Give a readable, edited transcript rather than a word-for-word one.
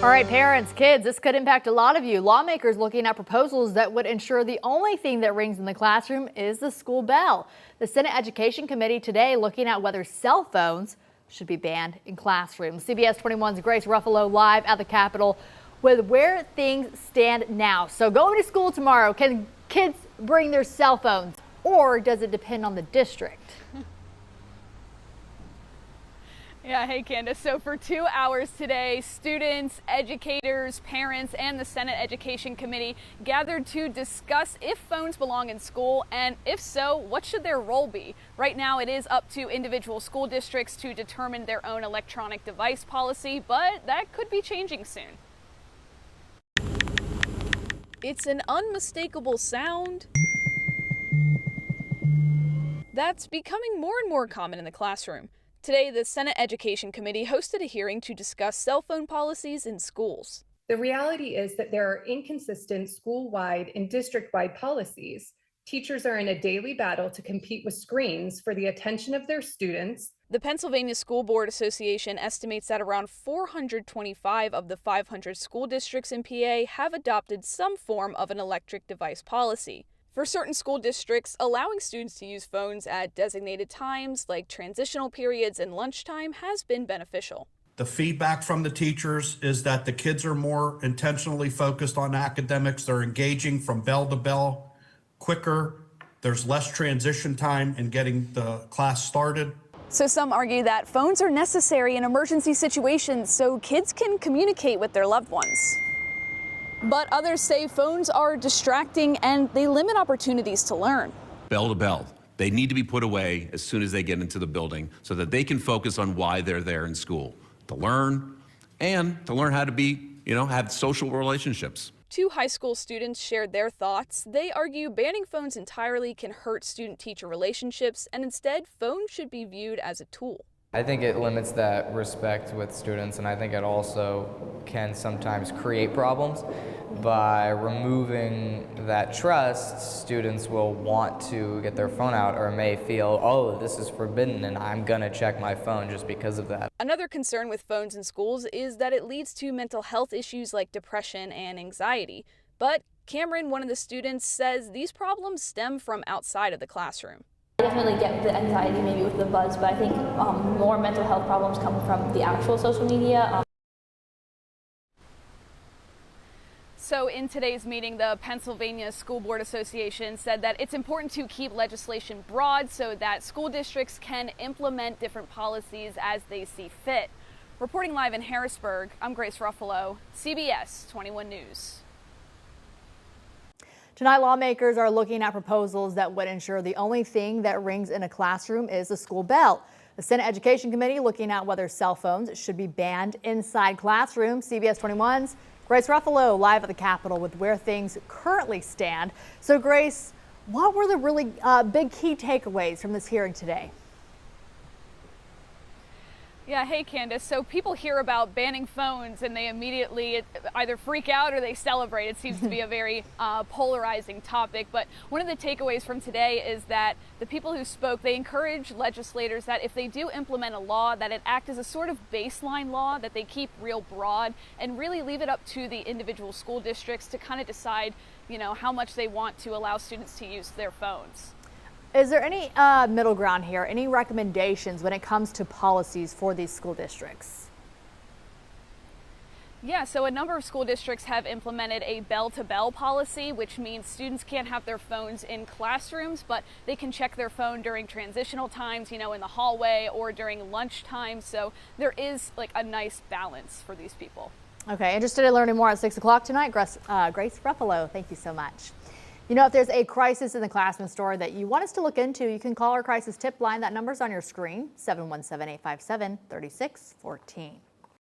All right, parents, kids, this could impact a lot of you. Lawmakers looking at proposals that would ensure the only thing that rings in the classroom is the school bell. The Senate Education Committee today looking at whether cell phones should be banned in classrooms. CBS 21's Grace Ruffalo live at the Capitol with where things stand now. So going to school tomorrow, can kids bring their cell phones, or does it depend on the district? Yeah, hey Candace. So for 2 hours today, students, educators, parents, and the Senate Education Committee gathered to discuss if phones belong in school, and if so, what should their role be? Right now, it is up to individual school districts to determine their own electronic device policy, but that could be changing soon. It's an unmistakable sound that's becoming more and more common in the classroom. Today, the Senate Education Committee hosted a hearing to discuss cell phone policies in schools. The reality is that there are inconsistent school-wide and district-wide policies. Teachers are in a daily battle to compete with screens for the attention of their students. The Pennsylvania School Board Association estimates that around 425 of the 500 school districts in PA have adopted some form of an electric device policy. For certain school districts, allowing students to use phones at designated times, like transitional periods and lunchtime, has been beneficial. The feedback from the teachers is that the kids are more intentionally focused on academics. They're engaging from bell to bell quicker. There's less transition time in getting the class started. So some argue that phones are necessary in emergency situations so kids can communicate with their loved ones. But others say phones are distracting and they limit opportunities to learn. Bell to bell. They need to be put away as soon as they get into the building so that they can focus on why they're there in school, to learn and to learn how to be, have social relationships. 2 high school students shared their thoughts. They argue banning phones entirely can hurt student-teacher relationships, and instead, phones should be viewed as a tool. I think it limits that respect with students, and I think it also can sometimes create problems. By removing that trust, students will want to get their phone out or may feel, oh, this is forbidden and I'm gonna check my phone just because of that. Another concern with phones in schools is that it leads to mental health issues like depression and anxiety. But Cameron, one of the students, says these problems stem from outside of the classroom. I definitely get the anxiety maybe with the buzz, but I think more mental health problems come from the actual social media. So in today's meeting, the Pennsylvania School Board Association said that it's important to keep legislation broad so that school districts can implement different policies as they see fit. Reporting live in Harrisburg, I'm Grace Ruffalo, CBS 21 News. Tonight, lawmakers are looking at proposals that would ensure the only thing that rings in a classroom is the school bell. The Senate Education Committee looking at whether cell phones should be banned inside classrooms. CBS 21's Grace Ruffalo live at the Capitol with where things currently stand. So Grace, what were the really big key takeaways from this hearing today? Yeah, hey Candace. So people hear about banning phones and they immediately either freak out or they celebrate. It seems to be a very polarizing topic. But one of the takeaways from today is that the people who spoke, they encourage legislators that if they do implement a law, that it act as a sort of baseline law, that they keep real broad and really leave it up to the individual school districts to kind of decide, how much they want to allow students to use their phones. Is there any middle ground here? Any recommendations when it comes to policies for these school districts? Yeah, so a number of school districts have implemented a bell-to-bell policy, which means students can't have their phones in classrooms, but they can check their phone during transitional times, in the hallway or during lunchtime. So there is like a nice balance for these people. Okay, interested in learning more at 6 o'clock tonight? Grace Ruffalo, thank you so much. If there's a crisis in the classroom story that you want us to look into, you can call our crisis tip line. That number's on your screen, 717-857-3614.